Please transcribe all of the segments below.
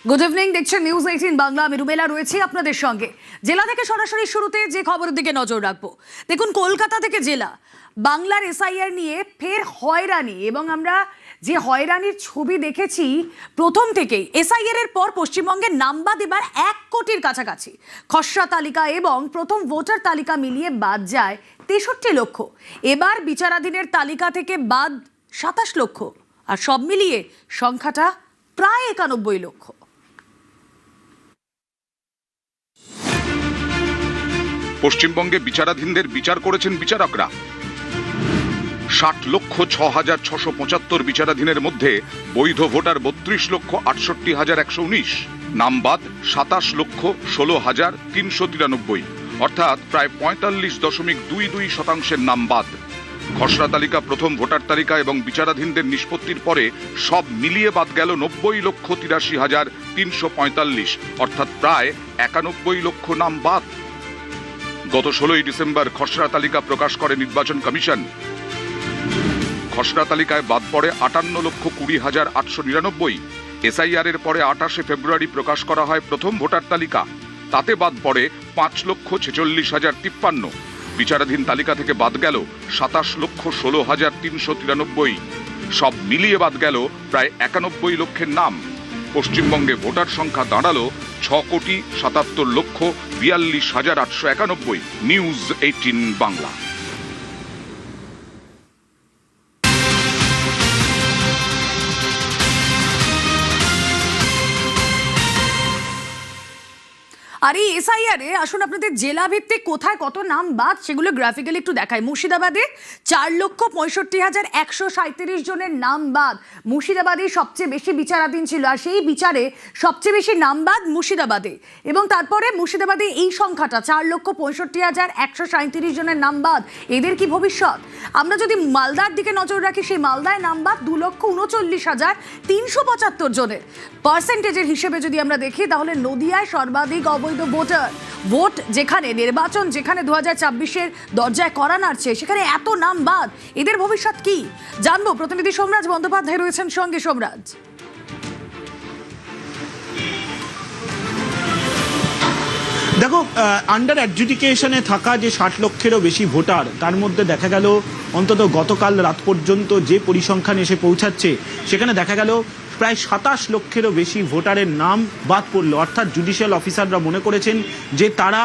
Good evening, দেখছেন news 18 Bangla. আমি rubella রয়েছি আপনাদের সঙ্গে। জেলা থেকে সরাসরি শুরুতে যে খবরের দিকে নজর রাখবো, দেখুন কলকাতা থেকে জেলা বাংলার এসআইআর নিয়ে ফের হয়রানি, এবং আমরা যে হয়রানির ছবি দেখেছি প্রথম থেকেই। এসআইআর এর পর পশ্চিমবঙ্গের নামবাদ এবার 1 কোটির কাছাকাছি। খসড়া তালিকা এবং প্রথম ভোটার তালিকা মিলিয়ে বাদ যায় 63 লক্ষ। এবার বিচারাধীনের তালিকা থেকে বাদ 27 লক্ষ, আর সব মিলিয়ে সংখ্যাটা প্রায় 91 লক্ষ। পশ্চিমবঙ্গে বিচারাধীনদের বিচার করেছেন বিচারকরা। 60,06,675 বিচারাধীনের মধ্যে বৈধ ভোটার 32,68,119, নামবাদ 27,16,393, অর্থাৎ প্রায় 45.22% নামবাদ। খসড়া তালিকা, প্রথম ভোটার তালিকা এবং বিচারাধীনদের নিষ্পত্তির পরে সব মিলিয়ে বাদ গেল 90,83,345, অর্থাৎ প্রায় 91 লক্ষ নামবাদ। গত 16 ডিসেম্বর খসড়া তালিকা প্রকাশ করে নির্বাচন কমিশন। খসড়া তালিকায় বাদ পড়ে 58,20,899। এসআইআর এর পরে 28 ফেব্রুয়ারি প্রকাশ করা হয় প্রথম ভোটার তালিকা, তাতে বাদ পড়ে 5,46,053। বিচারাধীন তালিকা থেকে বাদ গেল 27,16,393। সব মিলিয়ে বাদ গেল প্রায় 91 লক্ষের নাম। পশ্চিমবঙ্গে ভোটার সংখ্যা দাঁড়ালো 6,77,42,891। নিউজ 18 বাংলা। আর এই এসআইআর এ আসুন আপনাদের জেলা ভিত্তিক কোথায় কত নাম বাদ সেগুলো গ্রাফিক্যালি একটু দেখায়। মুর্শিদাবাদে 4,65,137 জনের নাম বাদ। মুর্শিদাবাদেই সবচেয়ে বেশি বিচারাধীন ছিল, আর সেই বিচারে সবচেয়ে বেশি নাম বাদ মুর্শিদাবাদে। এবং তারপরে মুর্শিদাবাদে এই সংখ্যাটা 4,65,137 জনের নাম বাদ। এদের কি ভবিষ্যৎ? আমরা যদি মালদার দিকে নজর রাখি, সেই মালদায় নাম বাদ 2,39,375 জনের। পার্সেন্টেজের হিসেবে যদি আমরা দেখি, তাহলে নদিয়ায় সর্বাধিক অবৈধ ভোটার। ভোট যেখানে, নির্বাচন যেখানে 2024-এর দরজায় করা নাড়ছে, সেখানে এত নাম বাদ। এদের ভবিষ্যৎ কি জানবো। প্রতিনিধি সোমরাজ বন্দ্যোপাধ্যায় রয়েছেন সঙ্গে। সোমরাজ, দেখো, আন্ডার অ্যাডজুডিকেশনে থাকা যে 60 লক্ষেরও বেশি ভোটার, তার মধ্যে দেখা গেল অন্তত গতকাল রাত পর্যন্ত যে পরিসংখ্যান এসে পৌঁছাচ্ছে, সেখানে দেখা গেল প্রায় 27 লক্ষেরও বেশি ভোটারের নাম বাদ পড়ল। অর্থাৎ জুডিশিয়াল অফিসাররা মনে করেছেন যে তারা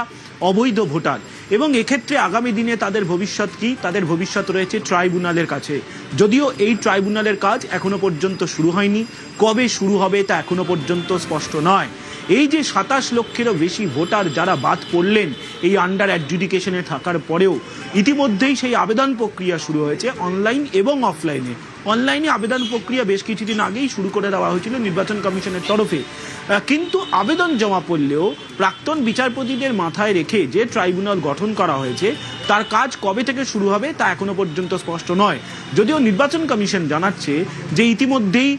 অবৈধ ভোটার, এবং এক্ষেত্রে আগামী দিনে তাদের ভবিষ্যৎ কি? তাদের ভবিষ্যৎ রয়েছে ট্রাইব্যুনালের কাছে। যদিও এই ট্রাইব্যুনালের কাজ এখনো পর্যন্ত শুরু হয়নি, কবে শুরু হবে তা এখনো পর্যন্ত স্পষ্ট নয়। এই যে 27 লক্ষেরও বেশি ভোটার যারা বাদ পড়লেন এই আন্ডার অ্যাডজুডিকেশনে থাকার পরেও, ইতিমধ্যেই সেই আবেদন প্রক্রিয়া শুরু হয়েছে অনলাইন এবং অফলাইনে। অনলাইনে আবেদন প্রক্রিয়া বেশ কিছুদিন আগেই শুরু করে দেওয়া হয়েছিল নির্বাচন কমিশনের তরফে, কিন্তু আবেদন জমা পড়লেও প্রাক্তন বিচারপতিদের মাথায় রেখে যে ট্রাইব্যুনাল গঠন করা হয়েছে, তার কাজ কবে থেকে শুরু হবে তা এখনো পর্যন্ত স্পষ্ট নয়। যদিও নির্বাচন কমিশন জানাচ্ছে যে ইতিমধ্যেই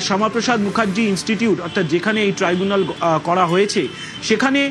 শ্যামাপ্রসাদ মুখার্জি ইনস্টিটিউট, অর্থাৎ যেখানে এই ট্রাইব্যুনাল করা হয়েছে, সেখানে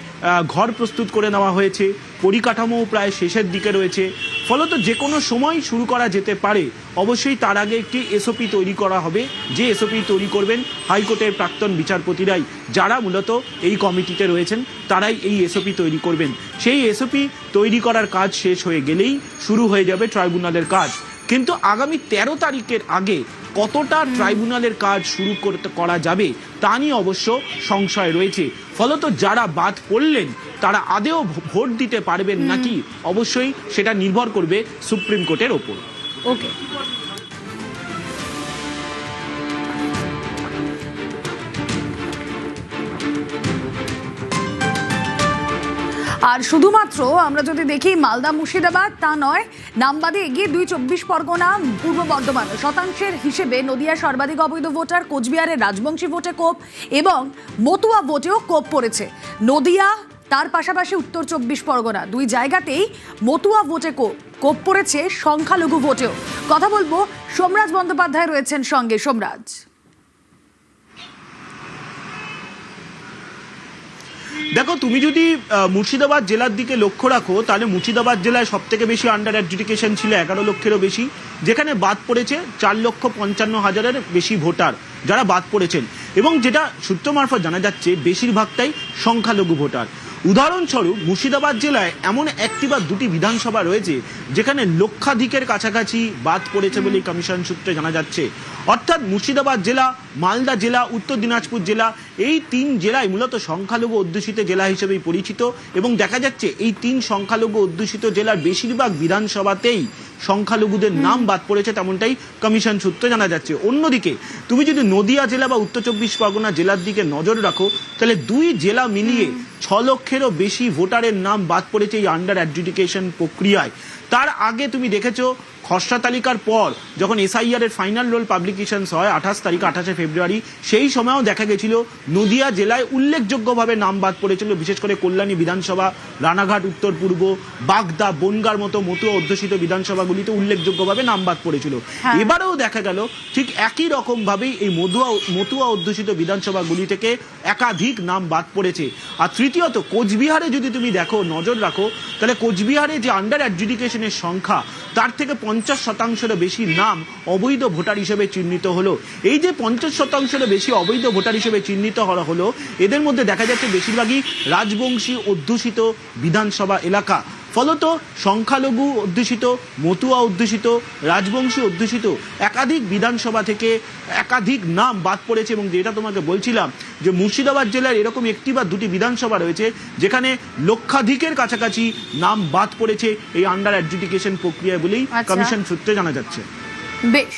ঘর প্রস্তুত করে নেওয়া হয়েছে, পরিকাঠামো প্রায় শেষের দিকে রয়েছে। ফলত যে কোনো সময় শুরু করা যেতে পারে। অবশ্যই তার আগে একটি এসওপি তৈরি করা হবে, যে এসওপি তৈরি করবেন হাইকোর্টের প্রাক্তন বিচারপতিরাই, যারা মূলত এই কমিটিতে রয়েছেন, তারাই এই এসওপি তৈরি করবেন। সেই এসওপি তৈরি করার কাজ শেষ হয়ে গেলেই শুরু হয়ে যাবে ট্রাইব্যুনালের কাজ। কিন্তু আগামী 13 তারিখের আগে কতটা ট্রাইব্যুনালের কাজ শুরু করা যাবে তা নিয়ে অবশ্য সংশয় রয়েছে। ফলত যারা বাদ পড়লেন তারা আদেও ভোট দিতে পারবেন নাকি, অবশ্যই সেটা নির্ভর করবে সুপ্রিম কোর্টের ওপর। ওকে, আর শুধুমাত্র আমরা যদি দেখি মালদা মুর্শিদাবাদ তা নয়, নামবাদে এগিয়ে 2 24 পরগনা, পূর্ব বর্ধমান। শতাংশের হিসেবে নদিয়া সর্বাধিক অবৈধ ভোটার, কোচবিহারের রাজবংশী ভোটে কোপ এবং মতুয়া ভোটেও কোপ পড়েছে। নদিয়া, তার পাশাপাশি উত্তর 24 পরগনা, 2 জায়গাতেই মতুয়া ভোটে কোপ পড়েছে, সংখ্যালঘু ভোটেও। কথা বলবো, সোমরাজ বন্দ্যোপাধ্যায় রয়েছেন সঙ্গে। সোমরাজ, দেখো, তুমি যদি মুর্শিদাবাদ জেলার দিকে লক্ষ্য রাখো, তাহলে মুর্শিদাবাদ জেলায় সব থেকে বেশি আন্ডার অ্যাডজুডিকেশন ছিল 11 লক্ষেরও বেশি, যেখানে বাদ পড়েছে 4,55,000-এর বেশি ভোটার যারা বাদ পড়েছেন। এবং যেটা সূত্র মারফত জানা যাচ্ছে বেশিরভাগটাই সংখ্যালঘু ভোটার। উদাহরণস্বরূপ মুর্শিদাবাদ জেলায় এমন একটি বা দুটি বিধানসভা রয়েছে যেখানে লক্ষাধিকের কাছাকাছি বাদ পড়েছে বলে কমিশন সূত্রে জানা যাচ্ছে। অর্থাৎ মুর্শিদাবাদ জেলা, মালদা জেলা, উত্তর দিনাজপুর জেলা, এই 3 জেলায় মূলত সংখ্যালঘু অধ্যুষিত জেলা হিসেবেই পরিচিত। এবং দেখা যাচ্ছে এই 3 সংখ্যালঘু অধ্যুষিত জেলার বেশিরভাগ বিধানসভাতেই সংখ্যালঘুদের নাম বাদ পড়েছে, তেমনটাই কমিশন সূত্রে জানা যাচ্ছে। অন্যদিকে তুমি যদি নদিয়া জেলা বা উত্তর 24 পরগনা জেলার দিকে নজর রাখো, তাহলে 2 জেলা মিলিয়ে 6 লক্ষেরও বেশি ভোটারের নাম বাদ পড়েছে এই আন্ডার অ্যাডজুডিকেশন প্রক্রিয়ায়। তার আগে তুমি দেখেছো খসড়া তালিকার পর যখন এসআইআর এর ফাইনাল রোল পাবলিকেশন হয় 28 ফেব্রুয়ারি, সেই সময়ও দেখা গেছিল নদিয়া জেলায় উল্লেখযোগ্যভাবে নাম বাদ পড়েছিল, বিশেষ করে কল্যাণী বিধানসভা, রানাঘাট উত্তর পূর্ব, বাগদা, বনগার মতো মতুয়া অধ্যুষিত বিধানসভাগুলিতে উল্লেখযোগ্যভাবে নাম বাদ পড়েছিল। এবারেও দেখা গেল ঠিক একই রকম ভাবেই এই মতুয়া অধ্যুষিত বিধানসভাগুলি থেকে একাধিক নাম বাদ পড়েছে। আর তৃতীয়ত কোচবিহারে যদি তুমি দেখো, নজর রাখো, তাহলে কোচবিহারে যে আন্ডার অ্যাডজুডিকেশনের সংখ্যা, তার থেকে 50%-এরও বেশি নাম অবৈধ ভোটার হিসেবে চিহ্নিত হলো। এই যে 50%-এরও বেশি অবৈধ ভোটার হিসেবে চিহ্নিত হলো, এদের মধ্যে দেখা যাচ্ছে বেশিরভাগই রাজবংশী অধ্যুষিত বিধানসভা এলাকা। ফলত সংখ্যালঘু অধ্যুষিত, মতুয়া অধ্যুষিত, রাজবংশী অধ্যুষিত একাধিক বিধানসভা থেকে একাধিক নাম বাদ পড়েছে। এবং যেটা তোমাকে বলছিলাম যে মুর্শিদাবাদ জেলার এরকম একটি বা দুটি বিধানসভা রয়েছে যেখানে লক্ষাধিকের কাছাকাছি নাম বাদ পড়েছে এই আন্ডার অ্যাডজুডিকেশন প্রক্রিয়া বলেই কমিশন সূত্রে জানা যাচ্ছে। বেশ।